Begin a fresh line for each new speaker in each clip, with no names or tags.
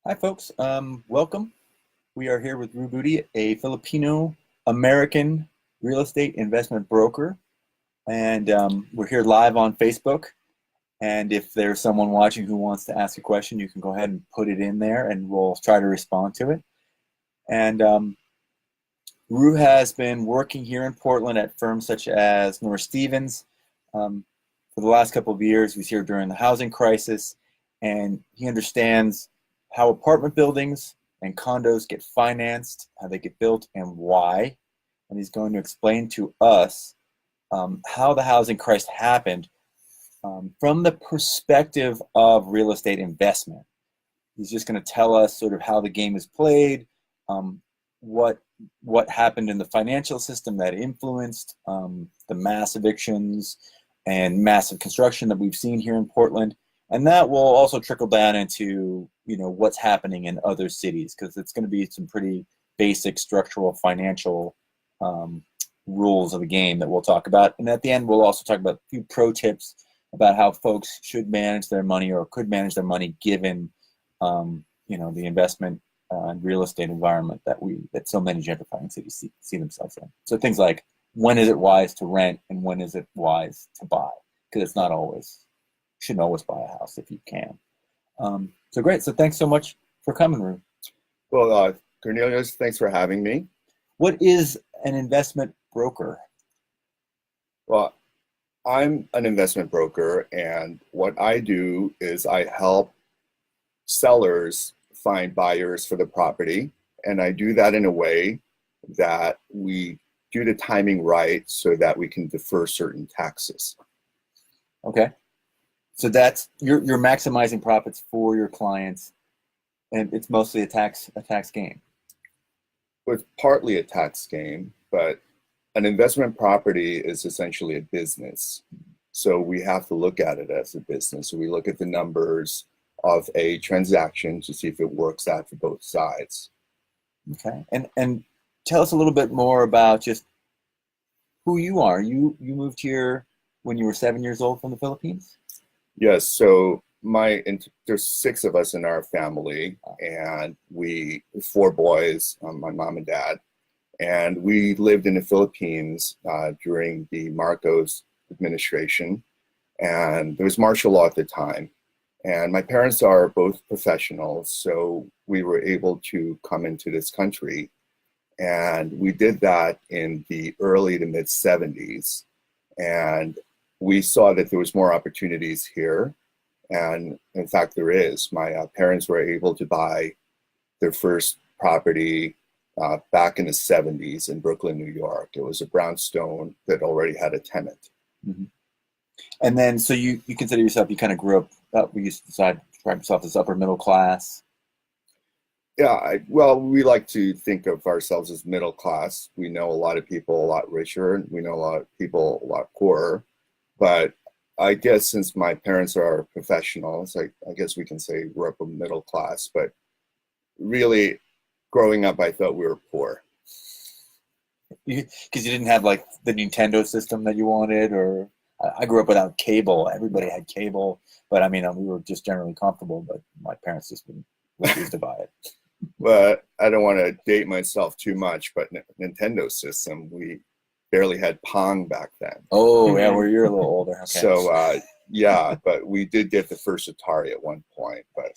Hi, folks. Welcome. We are here with Ru Budhi, a Filipino-American real estate investment broker. And we're here live on Facebook. And if there's someone watching who wants to ask a question, you can go ahead and put it in there and we'll try to respond to it. And Ru has been working here in Portland at firms such as Norris Stevens for the last couple of years. He was here during the housing crisis, and he understands how apartment buildings and condos get financed, how they get built, and why. And he's going to explain to us how the housing crisis happened from the perspective of real estate investment. He's just going to tell us sort of how the game is played, what happened in the financial system that influenced the mass evictions and massive construction that we've seen here in Portland. And that will also trickle down into, what's happening in other cities, because it's going to be some pretty basic structural financial rules of the game that we'll talk about. And at the end, we'll also talk about a few pro tips about how folks should manage their money or could manage their money given, the investment and real estate environment that so many gentrifying cities see themselves in. So things like, when is it wise to rent and when is it wise to buy? Because it's not always, you shouldn't always buy a house if you can. So great. So thanks so much for coming, Ru.
Well, Cornelius, thanks for having me.
What is an investment broker?
Well, I'm an investment broker, and what I do is I help sellers find buyers for the property, and I do that in a way that we do the timing right so that we can defer certain taxes.
Okay. So that's you're maximizing profits for your clients, and it's mostly a tax game.
It's partly a tax game, but an investment property is essentially a business. So we have to look at it as a business. So we look at the numbers of a transaction to see if it works out for both sides.
Okay. And tell us a little bit more about just who you are. You moved here when you were 7 years old from the Philippines?
Yes, so there's 6 of us in our family, and we 4 boys, my mom and dad, and we lived in the Philippines during the Marcos administration, and there was martial law at the time, and my parents are both professionals, so we were able to come into this country, and we did that in the early to mid 70s, and we saw that there was more opportunities here, and in fact there is. My parents were able to buy their first property back in the 70s in Brooklyn, New York. It was a brownstone that already had a tenant.
Mm-hmm. And then, so you consider yourself, you kind of grew up, we used to describe yourself as upper middle class?
Yeah, well, we like to think of ourselves as middle class. We know a lot of people a lot richer, and we know a lot of people a lot poorer. But I guess since my parents are professionals, I guess we can say we're upper middle class. But really, growing up, I thought we were poor.
Because you didn't have like the Nintendo system that you wanted, or I grew up without cable. Everybody had cable, but I mean, we were just generally comfortable. But my parents just wouldn't refuse to buy it.
But I don't want to date myself too much. But Nintendo system, we barely had Pong back then.
Oh, yeah, well, you're a little older. Okay.
So, yeah, but we did get the first Atari at one point. But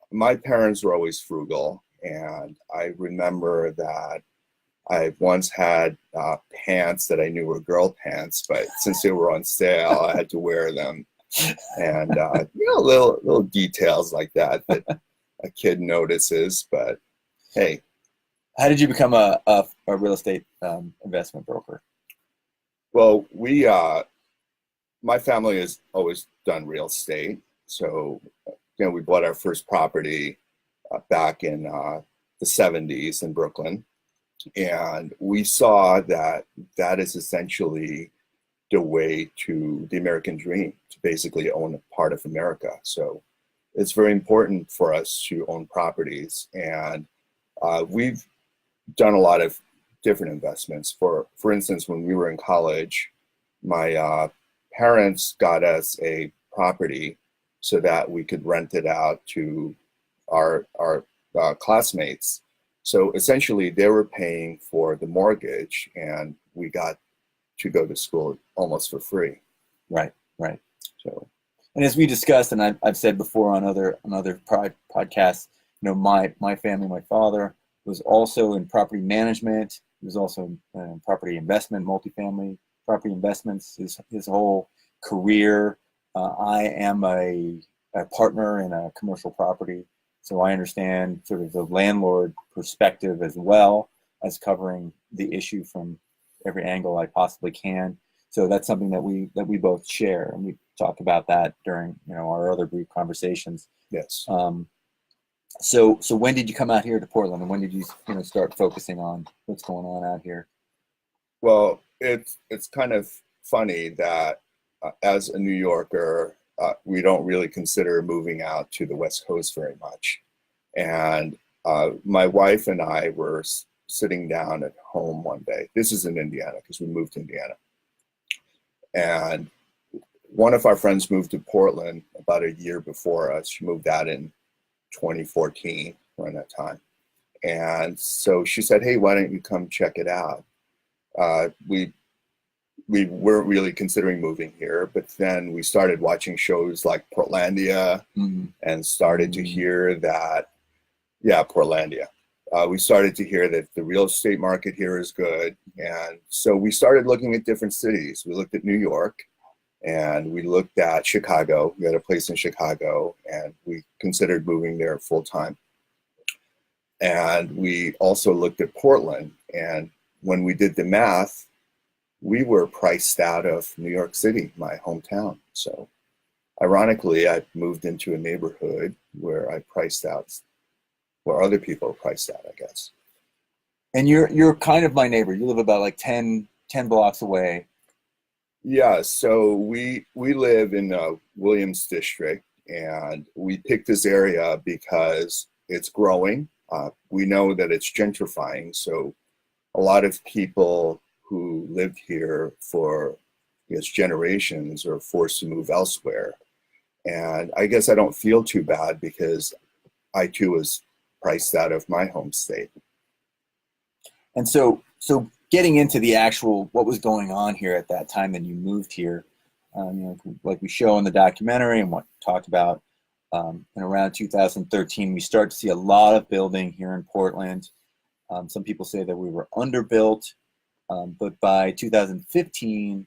my parents were always frugal, and I remember that I once had pants that I knew were girl pants, but since they were on sale, I had to wear them. And, little details like that a kid notices, but hey.
How did you become a real estate investment broker?
Well, my family has always done real estate. So, we bought our first property back in the 70s in Brooklyn. And we saw that is essentially the way to the American dream, to basically own a part of America. So it's very important for us to own properties. And we've done a lot of different investments. For instance, when we were in college, my parents got us a property so that we could rent it out to our classmates. So essentially, they were paying for the mortgage, and we got to go to school almost for free.
Right, right.
So,
and as we discussed, and I've said before on other podcasts, my family, my father was also in property management. He was also in property investment, multifamily property investments. His whole career. I am a partner in a commercial property, so I understand sort of the landlord perspective as well as covering the issue from every angle I possibly can. So that's something that we both share, and we talk about that during our other brief conversations.
yes.
So when did you come out here to Portland, and when did you start focusing on what's going on out here?
Well, it's kind of funny that as a New Yorker, we don't really consider moving out to the West Coast very much. And my wife and I were sitting down at home one day. This is in Indiana because we moved to Indiana. And one of our friends moved to Portland about a year before us. She moved out in 2014, around that time. And so she said, hey, why don't you come check it out? We weren't really considering moving here, but then we started watching shows like Portlandia and started to hear that, Portlandia. We started to hear that the real estate market here is good. And so we started looking at different cities. We looked at New York, and we looked at Chicago. We had a place in Chicago, and we considered moving there full time. And we also looked at Portland. And when we did the math, we were priced out of New York City, my hometown. So ironically, I moved into a neighborhood where I priced out where other people are priced out, I guess.
And you're kind of my neighbor. You live about like 10 blocks away.
Yeah, so we live in Williams District, and we picked this area because it's growing. We know that it's gentrifying, so a lot of people who lived here for generations are forced to move elsewhere. And I guess I don't feel too bad because I too was priced out of my home state.
And so getting into the actual what was going on here at that time that you moved here, like we show in the documentary and what talked about in around 2013, we start to see a lot of building here in Portland. Some people say that we were underbuilt, but by 2015,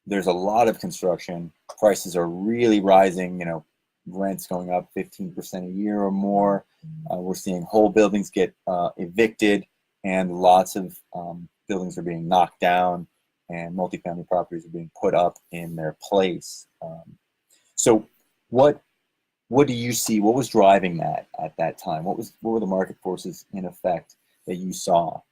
there's a lot of construction. Prices are really rising, rents going up 15% a year or more. We're seeing whole buildings get evicted, and lots of buildings are being knocked down, and multifamily properties are being put up in their place. So what do you see? What was driving that at that time? What were the market forces in effect that you saw?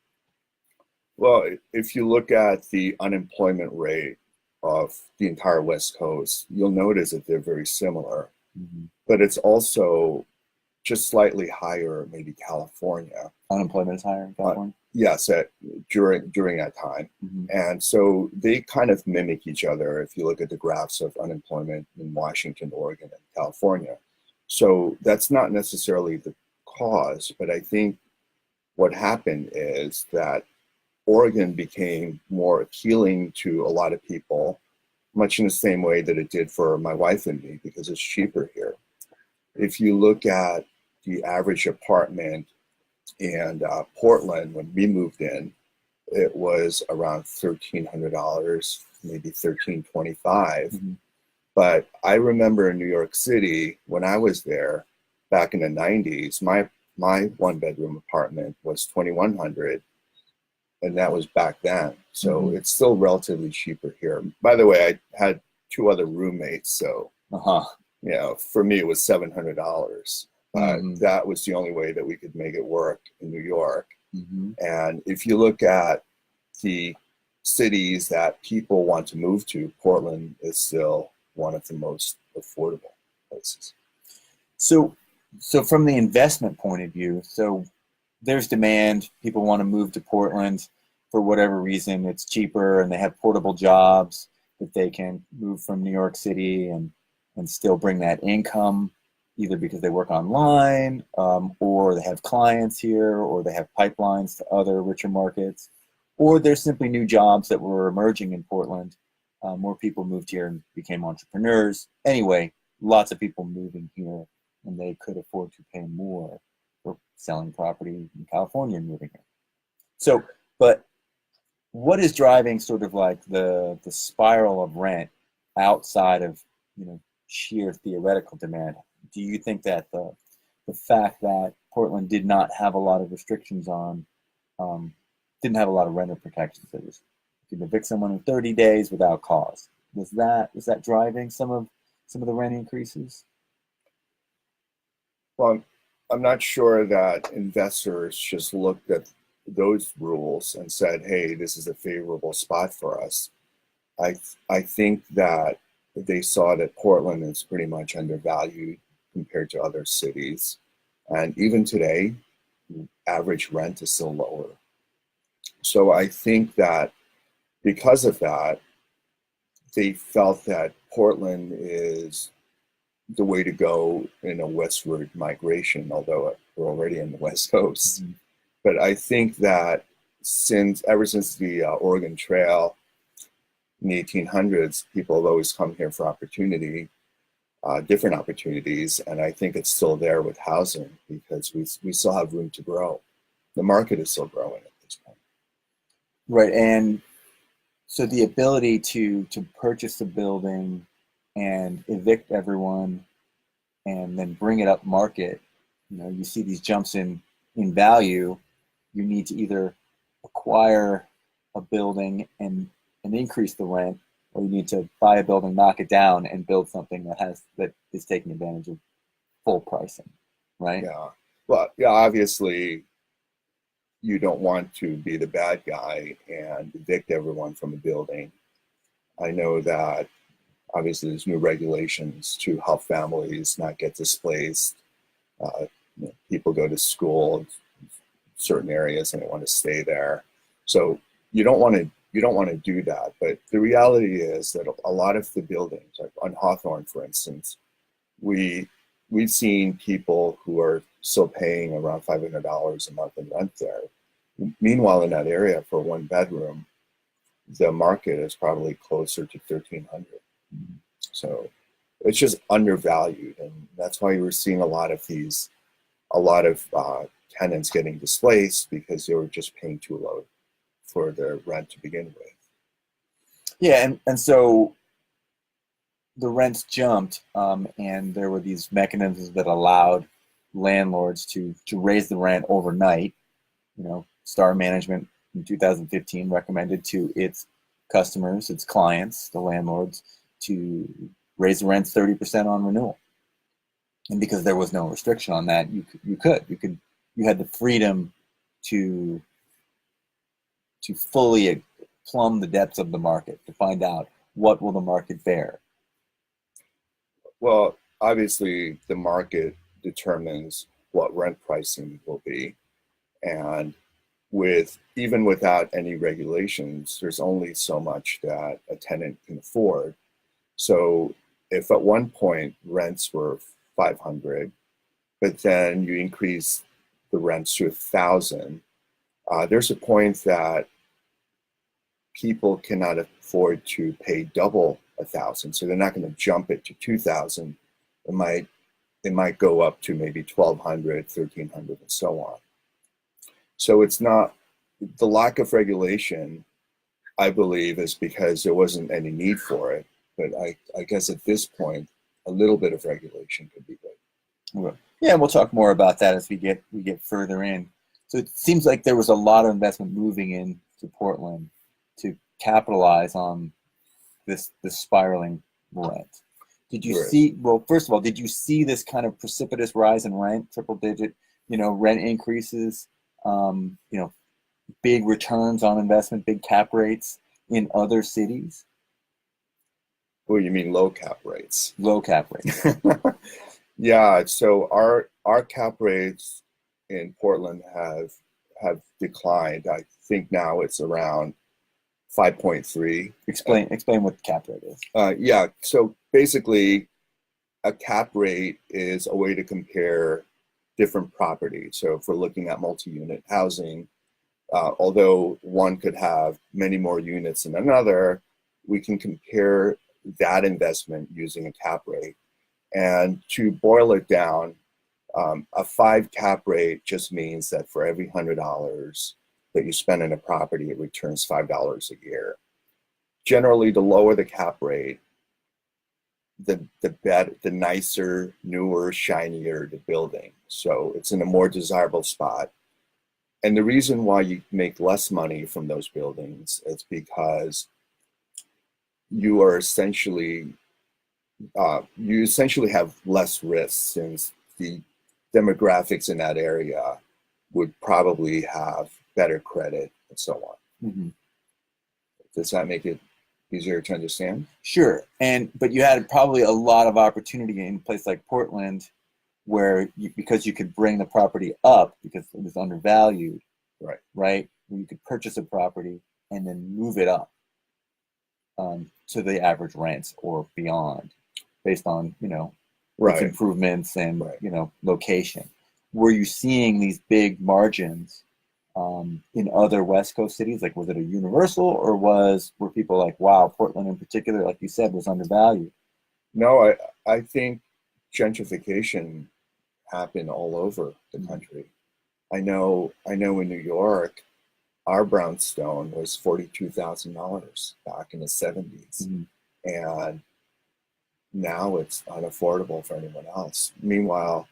Well, if you look at the unemployment rate of the entire West Coast, you'll notice that they're very similar. But it's also just slightly higher, maybe California.
Unemployment is higher in California?
Yes, during that time. And so they kind of mimic each other if you look at the graphs of unemployment in Washington, Oregon, and California. So that's not necessarily the cause, but I think what happened is that Oregon became more appealing to a lot of people, much in the same way that it did for my wife and me, because it's cheaper here. If you look at the average apartment in Portland when we moved in, it was around $1,300, maybe $1,325. But I remember in New York City when I was there back in the 90s, my one-bedroom apartment was $2,100. And that was back then. So it's still relatively cheaper here. By the way, I had two other roommates. So, for me, it was $700. That was the only way that we could make it work in New York. And if you look at the cities that people want to move to, Portland is still one of the most affordable places.
So from the investment point of view, so there's demand. People want to move to Portland for whatever reason. It's cheaper, and they have portable jobs that they can move from New York City and still bring that income. either because they work online, or they have clients here, or they have pipelines to other richer markets, or there's simply new jobs that were emerging in Portland. More people moved here and became entrepreneurs. Anyway, lots of people moving here, and they could afford to pay more for selling property in California and moving here. So, but what is driving sort of like the spiral of rent outside of, sheer theoretical demand? Do you think that the fact that Portland did not have a lot of restrictions on, didn't have a lot of renter protections, that is, you can evict someone in 30 days without cause, is that driving some of the rent increases?
Well, I'm not sure that investors just looked at those rules and said, hey, this is a favorable spot for us. I think that they saw that Portland is pretty much undervalued compared to other cities. And even today, average rent is still lower. So I think that because of that, they felt that Portland is the way to go in a westward migration, although we're already in the West Coast. Mm-hmm. But I think that ever since the Oregon Trail in the 1800s, people have always come here for opportunity, different opportunities, and I think it's still there with housing because we still have room to grow. The market is still growing at this point.
Right, and so the ability to purchase a building and evict everyone and then bring it up market, you see these jumps in value. You need to either acquire a building and increase the rent, or you need to buy a building, knock it down, and build something that is taking advantage of full pricing, right?
Yeah. Well, yeah, obviously you don't want to be the bad guy and evict everyone from a building. I know that obviously there's new regulations to help families not get displaced. People go to school in certain areas and they want to stay there. So you don't want to do that. But the reality is that a lot of the buildings, like on Hawthorne, for instance, we've seen people who are still paying around $500 a month in rent there. Meanwhile, in that area, for one bedroom, the market is probably closer to $1,300. So it's just undervalued, and that's why we're seeing a lot of tenants getting displaced because they were just paying too low for their rent to begin with.
Yeah, and so the rents jumped, and there were these mechanisms that allowed landlords to raise the rent overnight. Star Management in 2015 recommended to its customers, its clients, the landlords, to raise the rents 30% on renewal. And because there was no restriction on that, you had the freedom to fully plumb the depths of the market, to find out what will the market bear.
Well, obviously the market determines what rent pricing will be, and even without any regulations, there's only so much that a tenant can afford. So if at one point rents were $500, but then you increase the rents to $1,000, there's a point that people cannot afford to pay double $1,000, so they're not going to jump it to $2,000. It might go up to maybe $1,200, $1,300, and so on. So it's not the lack of regulation, I believe, is because there wasn't any need for it. But I guess at this point, a little bit of regulation could be good.
Yeah, we'll talk more about that as we get further in. So it seems like there was a lot of investment moving into Portland to capitalize on this spiraling rent. Did you see? Well, first of all, did you see this kind of precipitous rise in rent, triple-digit, rent increases? Big returns on investment, big cap rates in other cities?
Well, you mean low cap rates?
Low cap rates.
Yeah, so our cap rates in Portland have declined. I think now it's around 5.3.
Explain what cap rate is.
Yeah, so basically a cap rate is a way to compare different properties. So if we're looking at multi-unit housing, although one could have many more units than another, we can compare that investment using a cap rate. And to boil it down, a 5 cap rate just means that for every $100 that you spend in a property, it returns $5 a year. Generally, the lower the cap rate, the better, the nicer, newer, shinier the building. So it's in a more desirable spot. And the reason why you make less money from those buildings is because you are essentially have less risk, since the demographics in that area would probably have better credit and so on.
Mm-hmm.
Does that make it easier to understand?
Sure. But you had probably a lot of opportunity in a place like Portland, where because you could bring the property up because it was undervalued, right? You could purchase a property and then move it up to the average rents or beyond, based on its improvements and location. Were you seeing these big margins in other West Coast cities? Like, was it a universal, or were people like, wow, Portland in particular, like you said, was undervalued?
No, I think gentrification happened all over the country. I know in New York, our brownstone was $42,000 back in the 70s. Mm-hmm. And now it's unaffordable for anyone else. Meanwhile,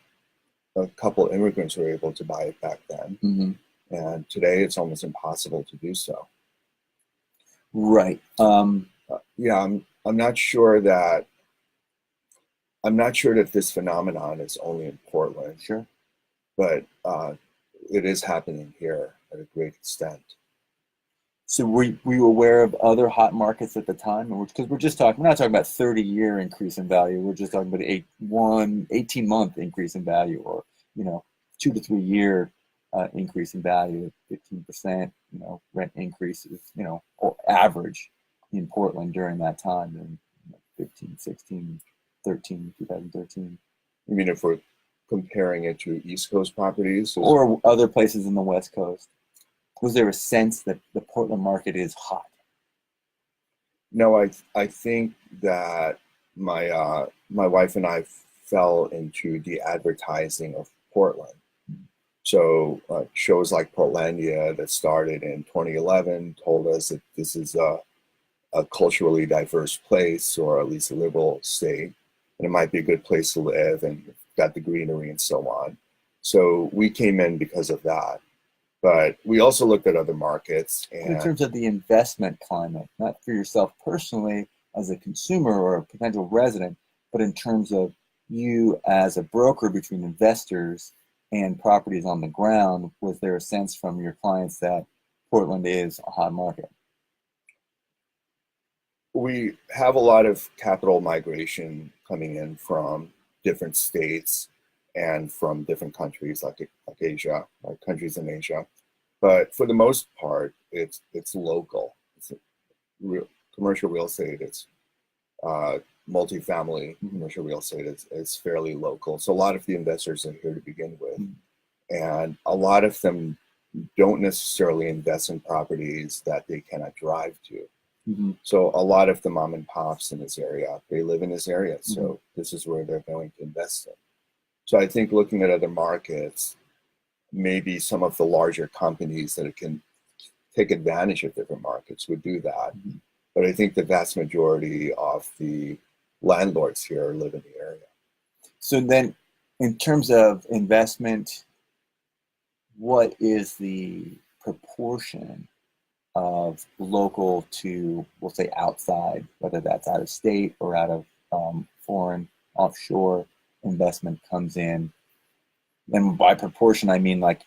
a couple immigrants were able to buy it back then. Mm-hmm. And today it's almost impossible to do so.
Right.
I'm not sure that this phenomenon is only in Portland.
Sure.
But it is happening here at a great extent.
So were you aware of other hot markets at the time? Because we're not talking about 30-year increase in value. We're just talking about 18-month increase in value, or 2 to 3 year increase in value, 15%, rent increases, or average in Portland during that time, in 15, 16, 13, 2013.
You mean if we're comparing it to East Coast properties?
Or other places in the West Coast? Was there a sense that the Portland market is hot?
No, I think that my wife and I fell into the advertising of Portland. So shows like Portlandia that started in 2011 told us that this is a culturally diverse place, or at least a liberal state, and it might be a good place to live, and got the greenery and so on. So we came in because of that. But we also looked at other markets. And
in terms of the investment climate, not for yourself personally as a consumer or a potential resident, but in terms of you as a broker between investors and properties on the ground, was there a sense from your clients that Portland is a hot market?
We have a lot of capital migration coming in from different states and from different countries, like Asia, like countries in Asia. But for the most part, it's local. It's commercial real estate. It's multifamily commercial real estate is fairly local. So a lot of the investors are here to begin with. And a lot of them don't necessarily invest in properties that they cannot drive to. Mm-hmm. So a lot of the mom and pops in this area, they live in this area. So this is where they're going to invest in. So I think looking at other markets, maybe some of the larger companies that can take advantage of different markets would do that. Mm-hmm. But I think the vast majority of the landlords here live in the area.
So then, in terms of investment, what is the proportion of local to, we'll say, outside, whether that's out of state or out of foreign offshore investment comes in? And by proportion, I mean like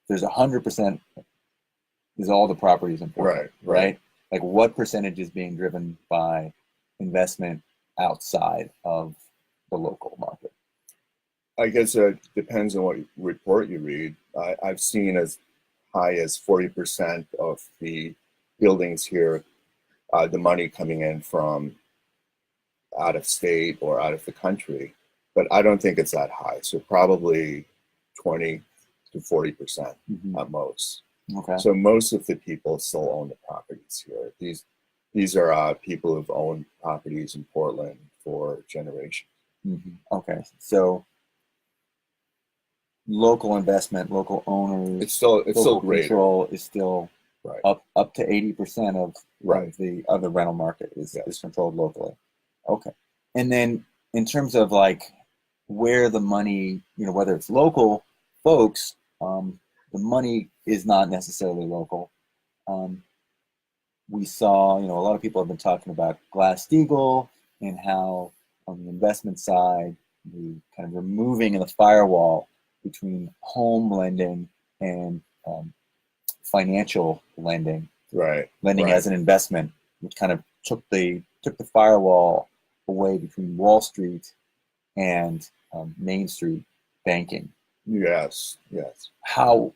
there's 100% is all the properties in Portland, right? Like what percentage is being driven by investment outside of the local market?
I guess it depends on what report you read. I've seen as high as 40% of the buildings here, the money coming in from out of state or out of the country, but I don't think it's that high. So probably 20 to 40% at most.
Okay.
So most of the people still own the properties here. These are people who've owned properties in Portland for generations.
Okay. So local investment, local owners,
it's still greater.
Control is still
right.
up to 80% of the rental market is controlled locally. Okay. And then in terms of like where the money, whether it's local folks, the money is not necessarily local. We saw, a lot of people have been talking about GlassSteagall and how on the investment side, the kind of removing of the firewall between home lending and financial lending, lending as an investment, which kind of took the firewall away between Wall Street and Main Street banking.
Yes.
How,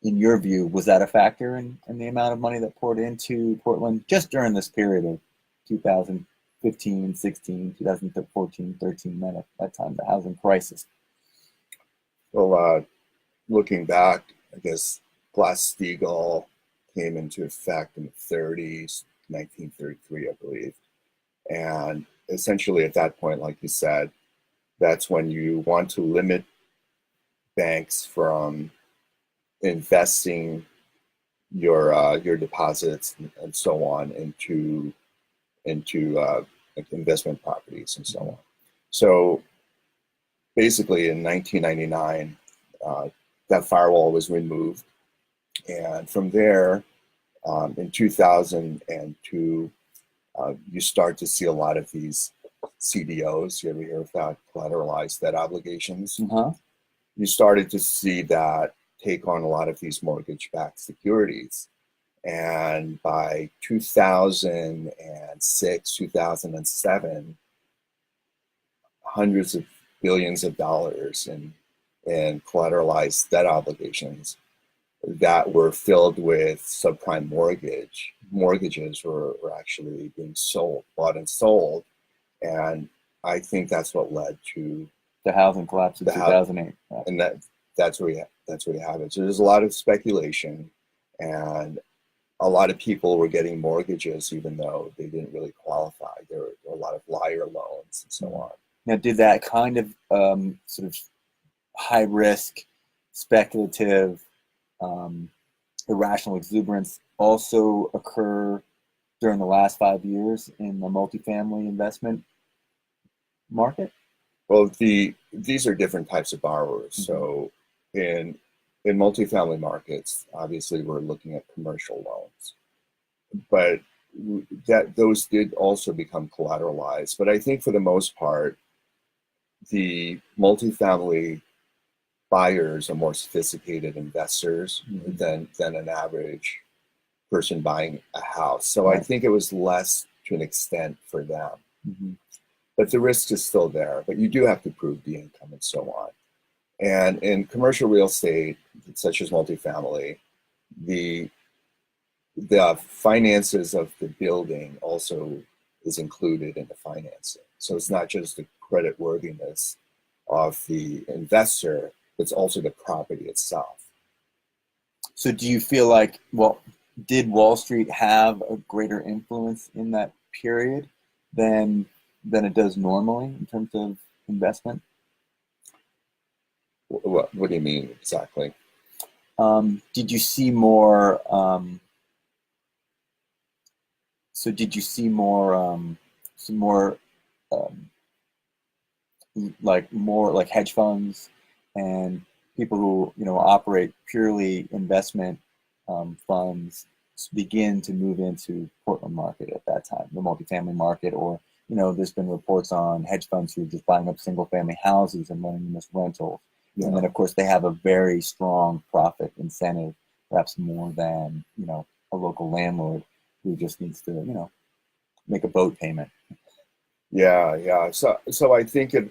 in your view, was that a factor in the amount of money that poured into Portland just during this period of 2015, 16, 2014, 13, that time, the housing crisis?
Well, looking back, I guess GlassSteagall came into effect in the 30s, 1933, I believe. And essentially at that point, like you said, that's when you want to limit banks from investing your deposits and so on into like investment properties and so on. So basically in 1999, that firewall was removed. And from there, in 2002, you start to see a lot of these CDOs. You ever hear of that? Collateralized debt obligations. You started to see that take on a lot of these mortgage-backed securities. And by 2006, 2007, hundreds of billions of dollars in collateralized debt obligations that were filled with subprime mortgages were actually being bought and sold. And I think that's what led to
the housing collapse in 2008.
And that's where you have it. So there's a lot of speculation, and a lot of people were getting mortgages even though they didn't really qualify. There were a lot of liar loans and so on.
Now, did that kind of sort of high risk, speculative, irrational exuberance also occur during the last 5 years in the multifamily investment market?
Well, these are different types of borrowers. So in multifamily markets, obviously we're looking at commercial loans, but those did also become collateralized. But I think for the most part, the multifamily buyers are more sophisticated investors than an average person buying a house. So I think it was less to an extent for them. But the risk is still there, but you do have to prove the income and so on. And in commercial real estate, such as multifamily, the finances of the building also is included in the financing. So it's not just the credit worthiness of the investor, it's also the property itself.
So do you feel like, did Wall Street have a greater influence in that period than it does normally in terms of investment?
What do you mean exactly?
Did you see more? So did you see more? Some more, like hedge funds and people who operate purely investment funds begin to move into Portland market at that time, the multifamily market, or there's been reports on hedge funds who are just buying up single family houses and running them as rentals. And then of course they have a very strong profit incentive, perhaps more than, a local landlord who just needs to, make a boat payment.
Yeah. So I think it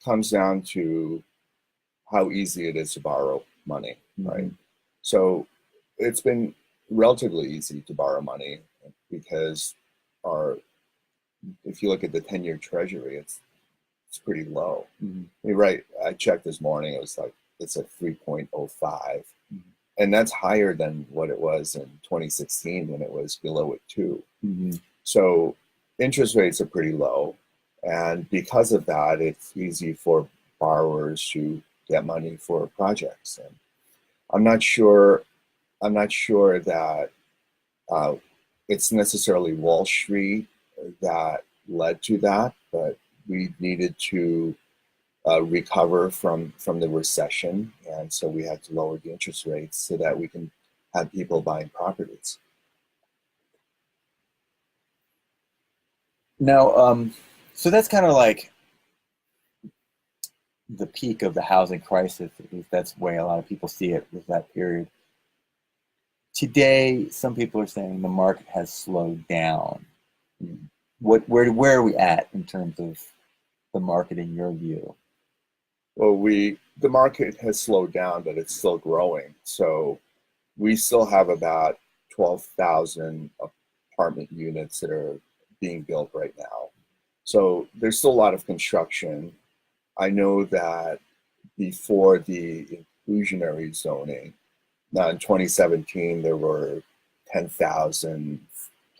comes down to how easy it is to borrow money, right? So it's been relatively easy to borrow money because if you look at the 10-year Treasury, it's pretty low.
Mhm.
You're right. I checked this morning. It was like it's at 3.05,
Mhm.
and that's higher than what it was in 2016 when it was below at 2.
Mhm.
So interest rates are pretty low, and because of that, it's easy for borrowers to get money for projects. And I'm not sure. I'm not sure that uh, it's necessarily Wall Street that led to that, but we needed to recover from the recession, and so we had to lower the interest rates so that we can have people buying properties.
Now, so that's kind of like the peak of the housing crisis. At least that's the way a lot of people see it, was that period. Today, some people are saying the market has slowed down. Where are we at in terms of the market in your view?
Well, the market has slowed down, but it's still growing. So we still have about 12,000 apartment units that are being built right now. So there's still a lot of construction. I know that before the inclusionary zoning, now in 2017, there were 10,000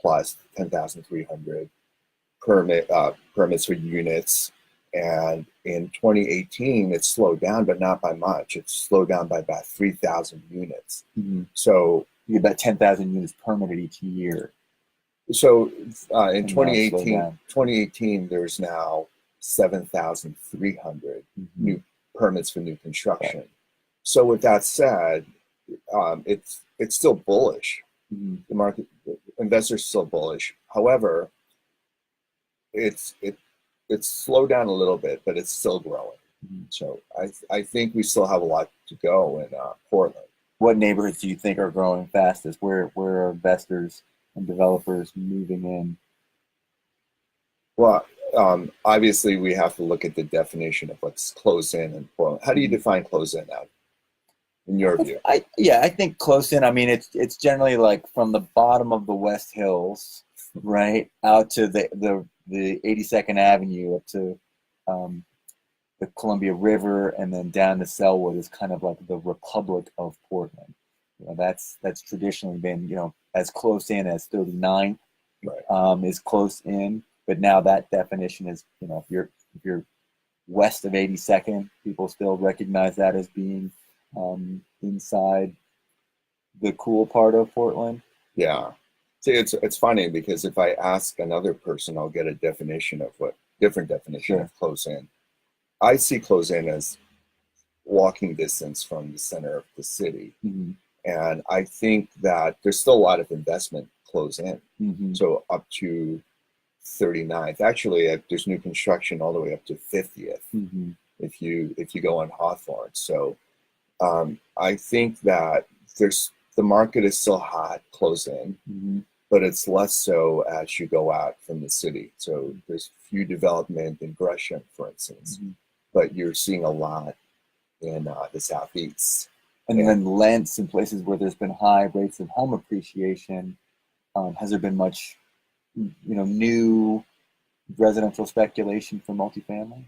plus 10,300 permits for units. And in 2018, it slowed down, but not by much. It slowed down by about 3,000 units.
Mm-hmm.
So
you get about 10,000 units permitted each year.
So in
And now it's slowed
2018, there's now 7,300
Mm-hmm.
new permits for new construction. Okay. So with that said, it's still bullish.
Mm-hmm.
The market, investors are still bullish. However, it's slowed down a little bit, but it's still growing.
Mm-hmm.
So I think we still have a lot to go in Portland.
What neighborhoods do you think are growing fastest? Where are investors and developers moving in?
Well, obviously we have to look at the definition of what's close in and Portland. How do you define close in now, in your view?
I think close in, I mean, it's generally like from the bottom of the West Hills, right, out to the 82nd Avenue up to the Columbia River, and then down to Selwood is kind of like the Republic of Portland. You know, that's traditionally been, you know, as close in as 39th,
right.
Is close in. But now that definition is, you know, if you're west of 82nd, people still recognize that as being inside the cool part of Portland.
Yeah. See, it's funny because if I ask another person, I'll get a definition of different definition of close in. I see close in as walking distance from the center of the city.
Mm-hmm.
And I think that there's still a lot of investment close in.
Mm-hmm.
So up to 39th. Actually, there's new construction all the way up to 50th.
Mm-hmm.
If you go on Hawthorne. So I think that the market is still hot close in,
mm-hmm.
but it's less so as you go out from the city. So there's few development in Gresham, for instance,
mm-hmm.
but you're seeing a lot in the southeast.
And then Lents in places where there's been high rates of home appreciation. Has there been much, you know, new residential speculation for multifamily?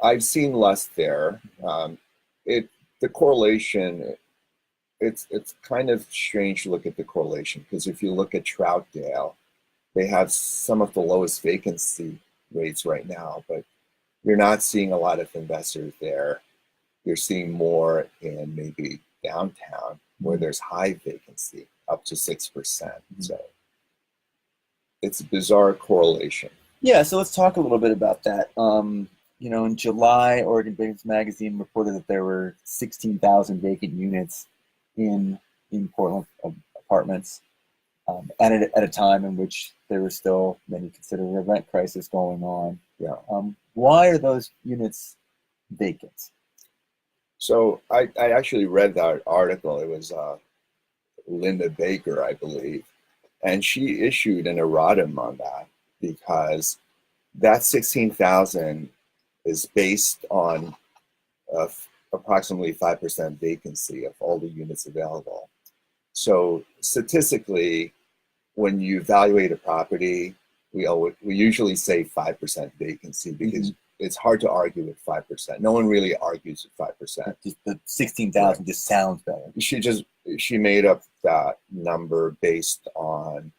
I've seen less there. The correlation, it's kind of strange to look at the correlation, because if you look at Troutdale, they have some of the lowest vacancy rates right now, but you're not seeing a lot of investors there. You're seeing more in maybe downtown where there's high vacancy, up to 6%. Mm-hmm. So it's a bizarre correlation.
Yeah, so let's talk a little bit about that. You know, in July, Oregon Business Magazine reported that there were 16,000 vacant units in Portland apartments, and at a time in which there was still, many consider, a rent crisis going on.
Yeah.
Why are those units vacant?
So I actually read that article. It was Linda Baker, I believe, and she issued an erratum on that, because that 16,000 is based on approximately 5% vacancy of all the units available. So statistically, when you evaluate a property, we usually say 5% vacancy because it's hard to argue with 5%. No one really argues with 5%.
Just the 16,000 just sounds better.
She made up that number based on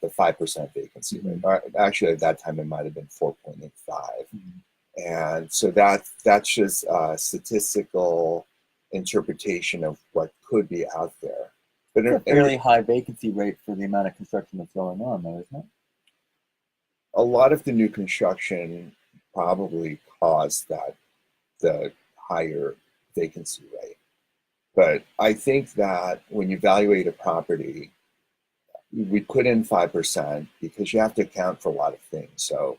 the 5% vacancy rate. Actually, at that time it might have been 4.85, and so that's just a statistical interpretation of what could be out there. But
it's a fairly high vacancy rate for the amount of construction that's going on, though, isn't it?
A lot of the new construction probably caused the higher vacancy rate. But I think that when you evaluate a property, we put in 5% because you have to account for a lot of things. So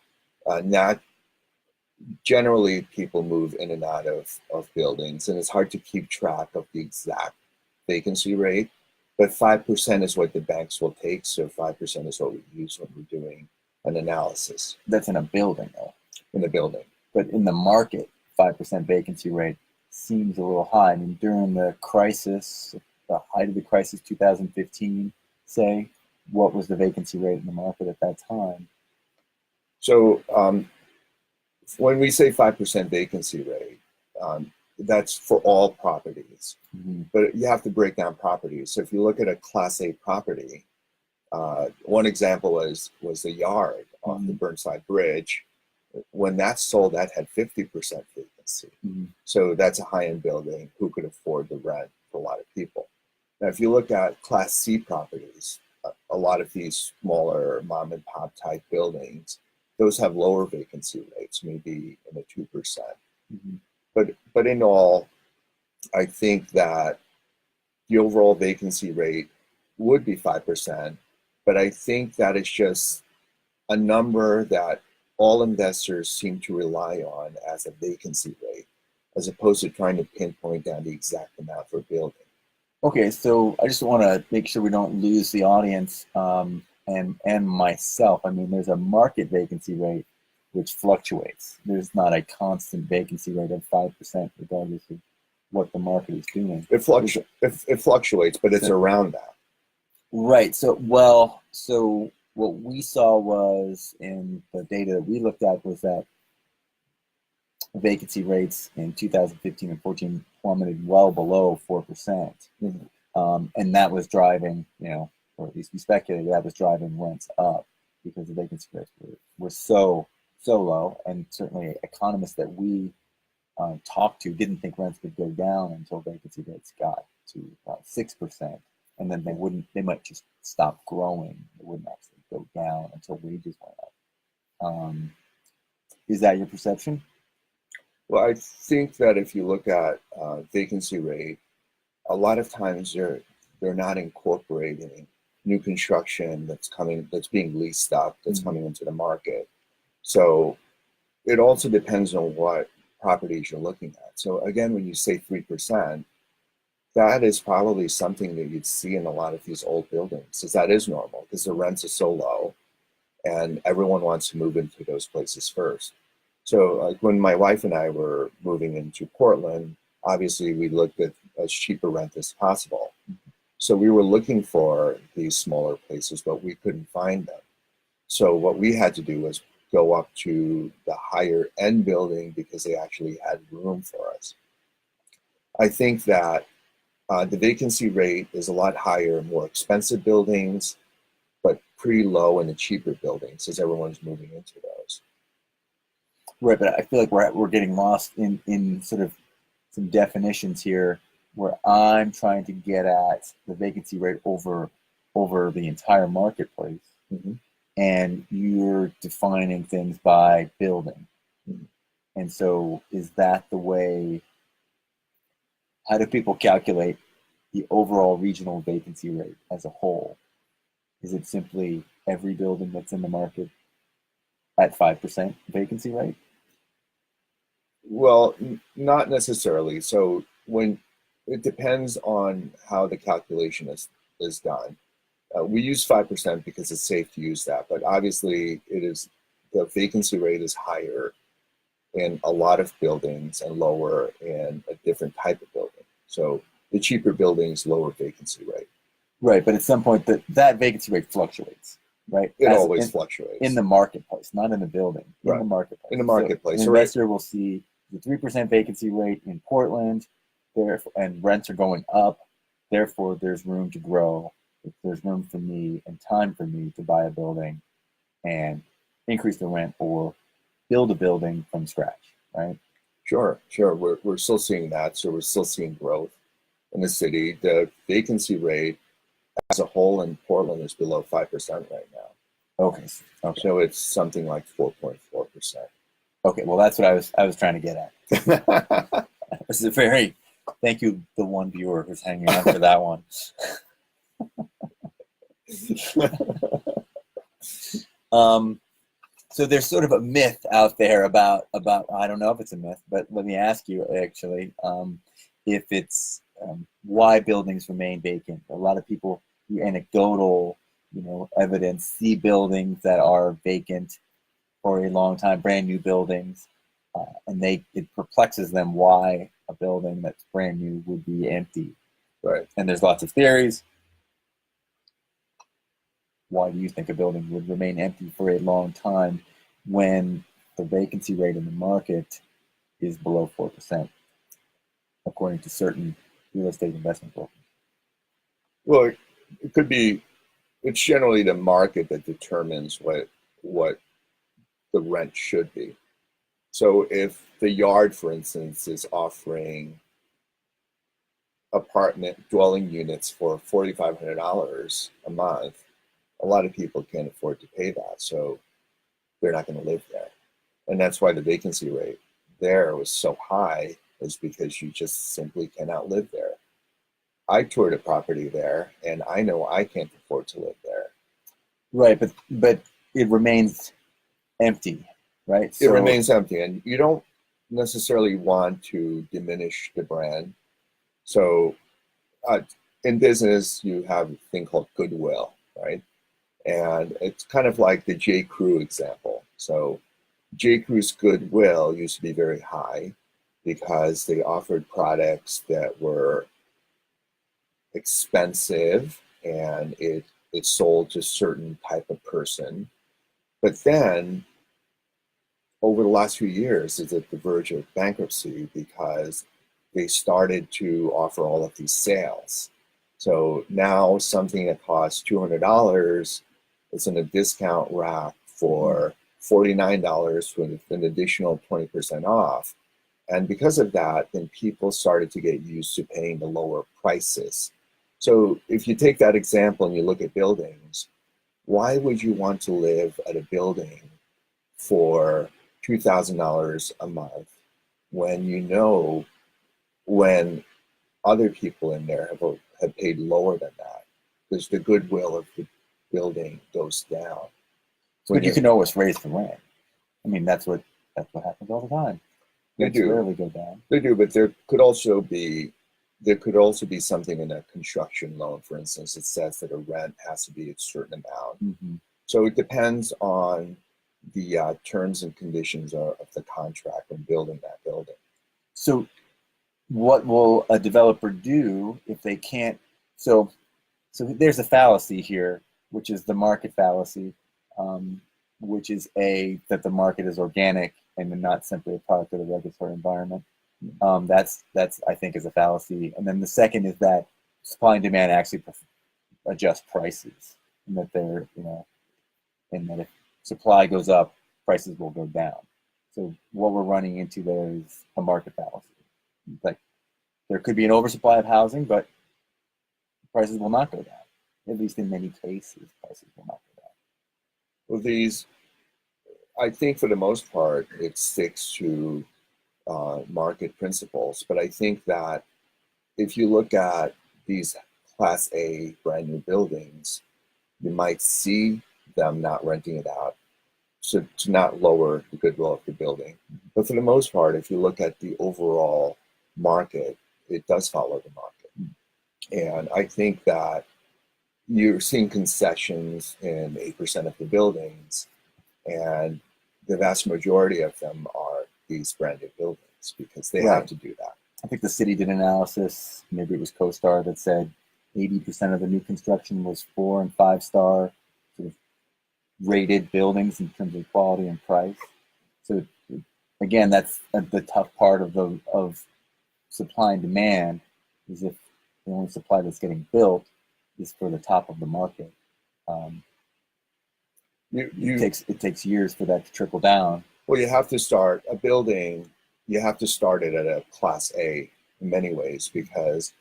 not generally people move in and out of buildings, and it's hard to keep track of the exact vacancy rate. But 5% is what the banks will take. So 5% is what we use when we're doing an analysis.
That's in a building, though.
In the building.
But in the market, 5% vacancy rate seems a little high. I mean, during the crisis, the height of the crisis, 2015, say, what was the vacancy rate in the market at that time?
So when we say 5% vacancy rate, that's for all properties. But you have to break down properties. So if you look at a Class A property, one example was the yard on the Burnside Bridge. When that sold, that had 50% vacancy. So that's a high-end building. Who could afford the rent for a lot of people? Now, if you look at Class C properties, a lot of these smaller mom and pop type buildings, those have lower vacancy rates, maybe in the 2%. But in all, I think that the overall vacancy rate would be 5%, but I think that it's just a number that all investors seem to rely on as a vacancy rate, as opposed to trying to pinpoint down the exact amount for a building.
Okay, so I just want to make sure we don't lose the audience and myself. I mean, there's a market vacancy rate which fluctuates. There's not a constant vacancy rate of 5% regardless of what the market is doing.
It fluctuates, but it's around that.
Right. So what we saw was, in the data that we looked at, was that vacancy rates in 2015 and 14 plummeted well below 4%. And that was driving, or at least we speculated that was driving rents up because the vacancy rates were so low. And certainly economists that we talked to didn't think rents would go down until vacancy rates got to about 6%. And then they might just stop growing. They wouldn't actually go down until wages went up. Is that your perception?
Well, I think that if you look at vacancy rate, a lot of times they're not incorporating new construction that's being leased up, that's coming into the market. So it also depends on what properties you're looking at. So again, when you say 3%, that is probably something that you'd see in a lot of these old buildings, because that is normal, because the rents are so low and everyone wants to move into those places first. So like when my wife and I were moving into Portland, obviously we looked at as cheaper rent as possible. So we were looking for these smaller places, but we couldn't find them. So what we had to do was go up to the higher end building because they actually had room for us. I think that the vacancy rate is a lot higher in more expensive buildings, but pretty low in the cheaper buildings as everyone's moving into those.
Right, but I feel like we're getting lost in sort of some definitions here, where I'm trying to get at the vacancy rate over the entire marketplace, and you're defining things by building. And so, is that the way? How do people calculate the overall regional vacancy rate as a whole? Is it simply every building that's in the market at 5% vacancy rate?
Well, not necessarily. So when it depends on how the calculation is done. We use 5% because it's safe to use that, but obviously the vacancy rate is higher in a lot of buildings and lower in a different type of building. So the cheaper buildings, lower vacancy rate.
Right, but at some point that vacancy rate fluctuates. right?
It always fluctuates.
In the marketplace, not in the building, in the marketplace.
In the marketplace.
So an investor will see the 3% vacancy rate in Portland, and rents are going up. Therefore, there's room to grow. There's room for me and time for me to buy a building and increase the rent or build a building from scratch, right?
Sure. We're still seeing that. So we're still seeing growth in the city. The vacancy rate as a whole in Portland is below 5% right now.
Okay.
So it's something like 4.4%.
Okay. Well, that's what I was trying to get at. This is thank you, the one viewer who's hanging on for that one. So there's sort of a myth out there about I don't know if it's a myth, but let me ask you actually, if it's why buildings remain vacant. A lot of people, anecdotal, evidence, see buildings that are vacant for a long time, brand new buildings, and it perplexes them why a building that's brand new would be empty.
Right.
And there's lots of theories. Why do you think a building would remain empty for a long time when the vacancy rate in the market is below 4%, according to certain real estate investment brokers?
Well, it could be, it's generally the market that determines what the rent should be. So if the Yard, for instance, is offering apartment dwelling units for $4,500 a month, a lot of people can't afford to pay that, so they're not going to live there. And that's why the vacancy rate there was so high, is because you just simply cannot live there. I toured a property there, and I know I can't afford to live there.
Right, but it remains empty, right?
It remains empty, and you don't necessarily want to diminish the brand. So in business, you have a thing called goodwill, right? And it's kind of like the J. Crew example. So J. Crew's goodwill used to be very high because they offered products that were expensive, and it sold to a certain type of person. But then over the last few years, it's at the verge of bankruptcy because they started to offer all of these sales. So now something that costs $200 is in a discount rack for $49 with an additional 20% off. And because of that, then people started to get used to paying the lower prices. So if you take that example and you look at buildings, why would you want to live at a building for $2,000 a month when other people in there have paid lower than that? Because the goodwill of the building goes down.
But you can always raise the rent. I mean, that's what happens all the time.
They do.
Rarely go down.
They do, but there could also be something in a construction loan, for instance, that says that a rent has to be a certain amount.
Mm-hmm.
So it depends on the terms and conditions of the contract when building that building.
So what will a developer do if they can't? So there's a fallacy here, which is the market fallacy, which is that the market is organic and not simply a product of the regulatory environment. That's I think is a fallacy. And then the second is that supply and demand actually adjust prices, and that and that if supply goes up, prices will go down. So what we're running into there is a market fallacy. Like there could be an oversupply of housing, but prices will not go down. At least in many cases, prices will not go down.
Well, I think for the most part, it sticks to market principles. But I think that if you look at these Class A brand new buildings, you might see them not renting it out, so to not lower the goodwill of the building. But for the most part, if you look at the overall market, it does follow the market. And I think that you're seeing concessions in 8% of the buildings, and the vast majority of them are these brand new buildings because they have to do that.
I think the city did an analysis, maybe it was CoStar, that said 80% of the new construction was 4- and 5-star sort of rated buildings in terms of quality and price. So again, that's the tough part of supply and demand, is if the only supply that's getting built is for the top of the market. It takes years for that to trickle down.
Well, you have to start a building. You have to start it at a Class A in many ways, because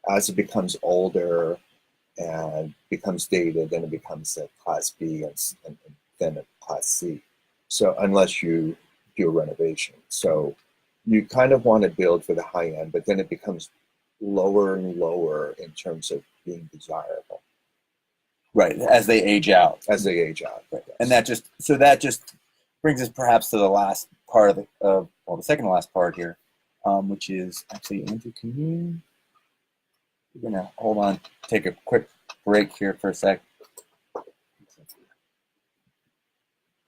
as it becomes older and becomes dated, then it becomes a Class B and then a Class C. So unless you do a renovation, so you kind of want to build for the high end, but then it becomes lower and lower in terms of being desirable.
Right, as they age out.
As they age out.
Right. And that just brings us perhaps to the last part of the second to last part here, which is actually, Andrew, we're gonna hold on, take a quick break here for a sec.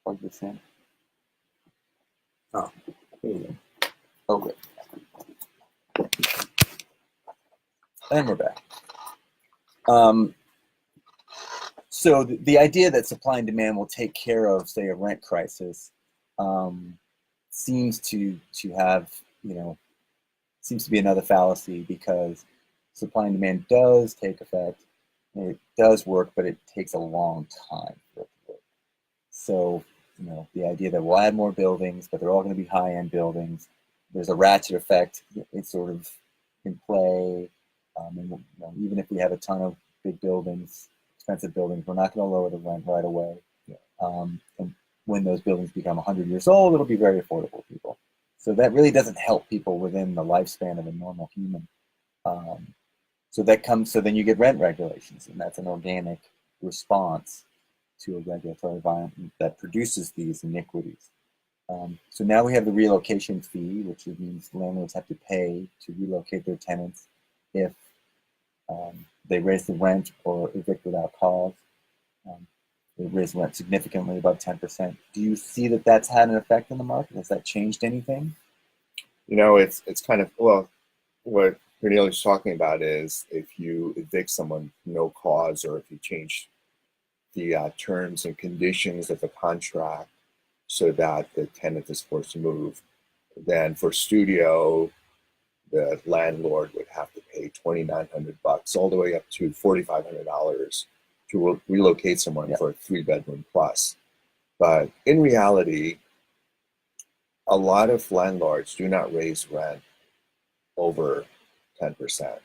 Plug this in. Oh, here we go. Oh, good. And we're back. So the idea that supply and demand will take care of, say, a rent crisis, seems to have, seems to be another fallacy, because supply and demand does take effect, and it does work, but it takes a long time for it to work. So, the idea that we'll add more buildings, but they're all going to be high-end buildings, there's a ratchet effect. It's sort of in play, and even if we have a ton of big buildings, expensive buildings, we're not going to lower the rent right away.
Yeah.
And when those buildings become 100 years old, it'll be very affordable to people. So that really doesn't help people within the lifespan of a normal human. So then you get rent regulations, and that's an organic response to a regulatory environment that produces these iniquities. So now we have the relocation fee, which means landlords have to pay to relocate their tenants if they raise the rent or evict without cause. They raise the rent significantly, above 10%. Do you see that that's had an effect on the market? Has that changed anything?
It's kind of, well, what Cornelius is talking about is if you evict someone no cause, or if you change the terms and conditions of the contract so that the tenant is forced to move, then for studio, the landlord would have to pay $2,900 all the way up to $4,500 to relocate someone for a 3-bedroom plus. But in reality, a lot of landlords do not raise rent over 10%.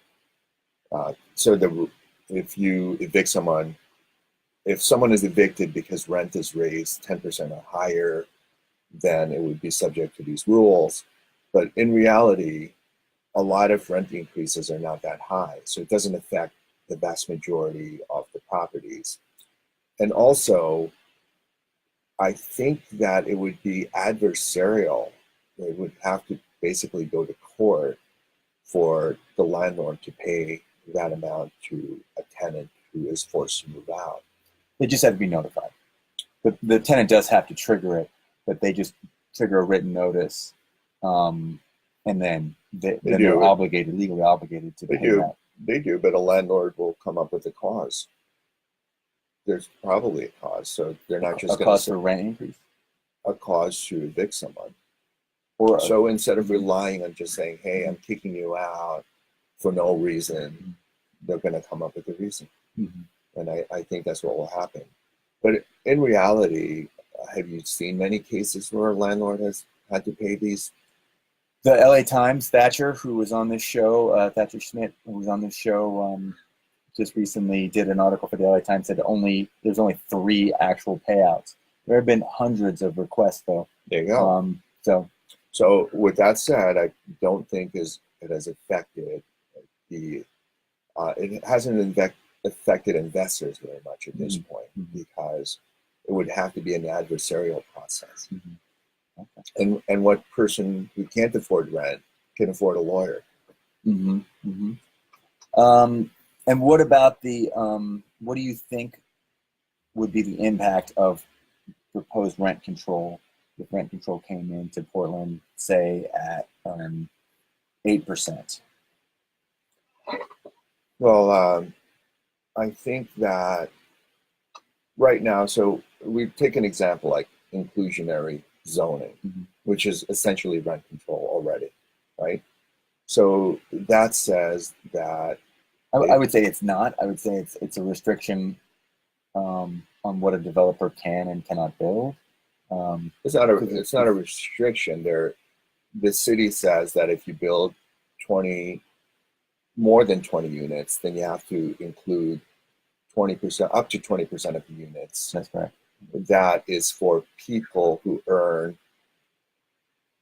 If you evict someone, if someone is evicted because rent is raised 10% or higher, then it would be subject to these rules. But in reality, a lot of rent increases are not that high, so it doesn't affect the vast majority of the properties. And also, I think that it would be adversarial. They would have to basically go to court for the landlord to pay that amount to a tenant who is forced to move out.
They just have to be notified. The tenant does have to trigger it, but they just trigger a written notice, and then they're legally obligated to pay that.
They do, but a landlord will come up with a cause. There's probably a cause, so they're not just
a cause for rent increase.
A cause to evict someone.
So
instead of relying on just saying, "Hey, I'm kicking you out for no reason," they're going to come up with a reason.
Mm-hmm.
And I think that's what will happen. But in reality, have you seen many cases where a landlord has had to pay these?
The LA Times, Thatcher, who was on this show, Thatcher Schmidt, who was on this show just recently, did an article for the LA Times, said there's only 3 actual payouts. There have been hundreds of requests, though.
There you go. So with that said, I don't think it has affected it hasn't affected investors very much at this point, because it would have to be an adversarial process.
Mm-hmm. Okay.
And what person who can't afford rent can afford a lawyer?
Mm-hmm. Mm-hmm. And what about what do you think would be the impact of proposed rent control if rent control came into Portland, say at 8%?
Well, I think that right now, so we take an example like inclusionary zoning, which is essentially rent control already, right? So that says that
I would say it's not. I would say it's a restriction on what a developer can and cannot build.
it's not a restriction. The city says that if you build more than 20 units, then you have to include 20%, up to 20% of the units.
That's correct.
That is for people who earn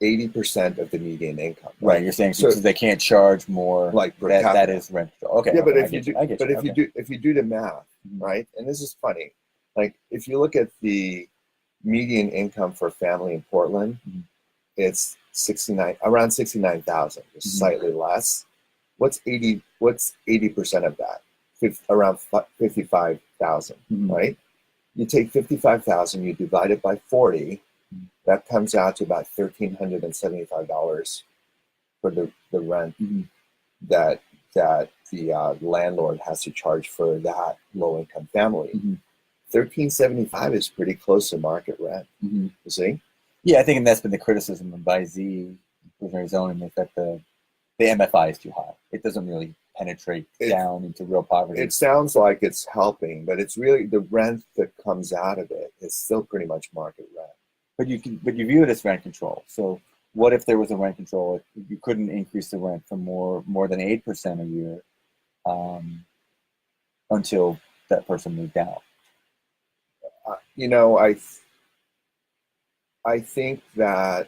80% of the median income.
Right. You're saying so they can't charge more.
Like per
that,
capita.
that is rent. Okay.
Yeah,
okay,
but if you do the math,
Mhm.
right? And this is funny. Like if you look at the median income for a family in Portland,
Mhm.
it's around 69,000, just slightly less. What's 80% of that? Around 55,000, right? You take 55,000, you divide it by 40, that comes out to about $1,375 for the rent that the landlord has to charge for that low income family. $1,375 is pretty close to market rent. You see?
Yeah, I think that's been the criticism of BYZ inclusionary zoning is that the MFI is too high. It doesn't really penetrate down into real poverty.
It sounds like it's helping, but it's really the rent that comes out of it is still pretty much market rent.
But you view it as rent control. So what if there was a rent control? You couldn't increase the rent for more than 8% a year until that person moved out.
I think that,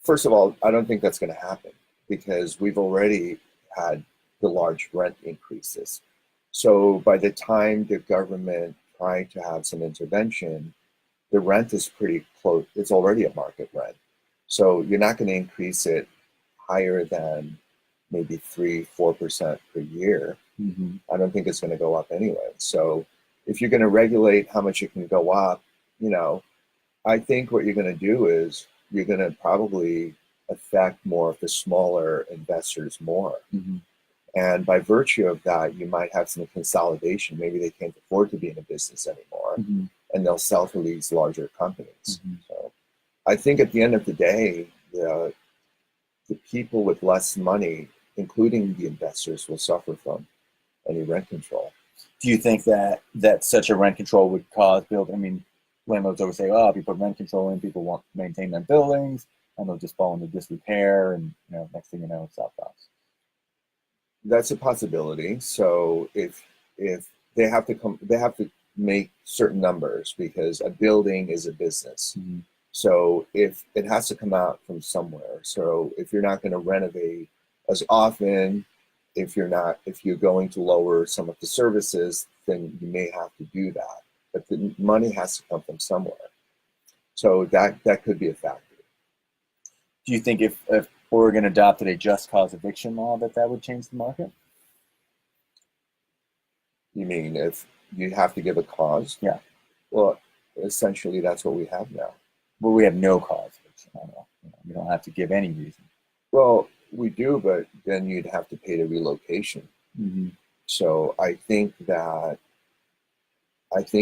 first of all, I don't think that's going to happen because we've already had the large rent increases. So by the time the government trying to have some intervention, the rent is pretty close. It's already a market rent. So you're not going to increase it higher than maybe 3-4% per year. I don't think it's going to go up anyway. So if you're going to regulate how much it can go up, I think what you're going to do is you're going to probably affect more of the smaller investors more. And by virtue of that, you might have some consolidation. Maybe they can't afford to be in a business anymore, and they'll sell to these larger companies. So I think at the end of the day, the people with less money, including the investors, will suffer from any rent control.
Do you think that such a rent control would cause landlords always say, oh, if you put rent control in, people won't maintain their buildings, and they'll just fall into disrepair, and next thing you know, it's outcomes.
That's a possibility. So if they have to make certain numbers because a building is a business. So if it has to come out from somewhere. So if you're not going to renovate as often, if you're going to lower some of the services, then you may have to do that. But the money has to come from somewhere. So that could be a factor.
Do you think if Oregon adopted a just cause eviction law that would change the market?
You mean if you have to give a cause?
Yeah.
Well, essentially that's what we have now.
Well, we have no cause eviction. You don't have to give any reason.
Well, we do, but then you'd have to pay the relocation. So I think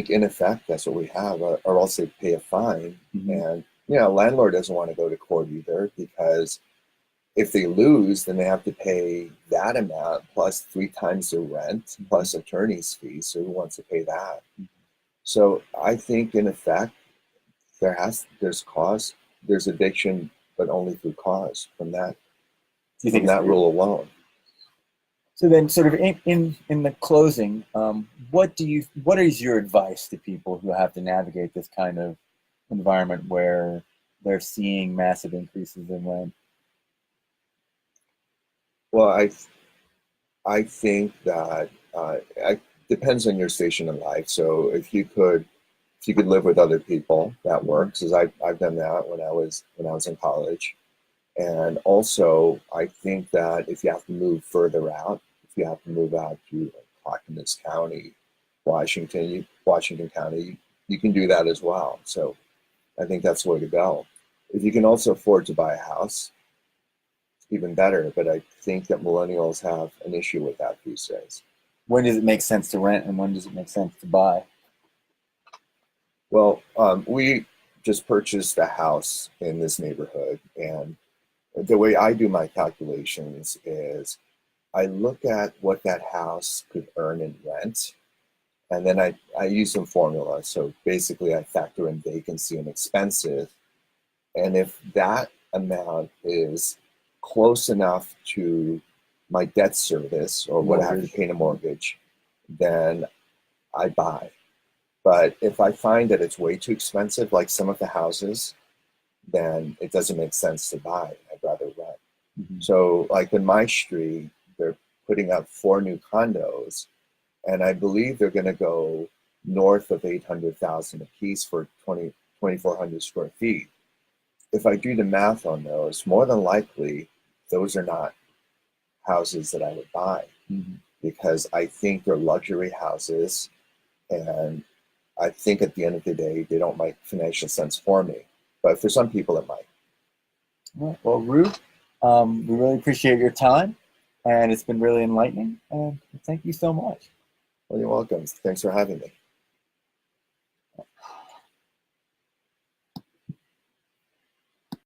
in effect that's what we have, or else they pay a fine. And landlord doesn't want to go to court either, because if they lose, then they have to pay that amount plus 3 times the rent plus attorney's fees. So who wants to pay that? So I think in effect there's eviction, but only through cause from that. Do you think that rule alone?
So then, sort of in the closing, what is your advice to people who have to navigate this kind of environment where they're seeing massive increases in rent?
Well, I think that it depends on your station in life. So if you could live with other people, that works. Because I've done that when I was in college. And also, I think that if you have to move further out, if you have to move out to Clackamas County, Washington County, you can do that as well. So I think that's the way to go. If you can also afford to buy a house, even better. But I think that millennials have an issue with that these days.
When does it make sense to rent, and when does it make sense to buy?
Well, we just purchased a house in this neighborhood, and the way I do my calculations is I look at what that house could earn in rent, and then I use some formula. So basically, I factor in vacancy and expenses, and if that amount is close enough to my debt service or what I have to pay in a mortgage, then I buy. But if I find that it's way too expensive, like some of the houses, then it doesn't make sense to buy. I'd rather rent.
Mm-hmm.
So like in my street, they're putting up 4 new condos, and I believe they're going to go north of 800,000 a piece for 2,400 square feet. If I do the math on those, more than likely, those are not houses that I would buy,
Mm-hmm.
because I think they're luxury houses, and I think at the end of the day, they don't make financial sense for me. But for some people, it might.
Well, Ru, we really appreciate your time, and it's been really enlightening. And thank you so much.
Well, you're welcome. Thanks for having me.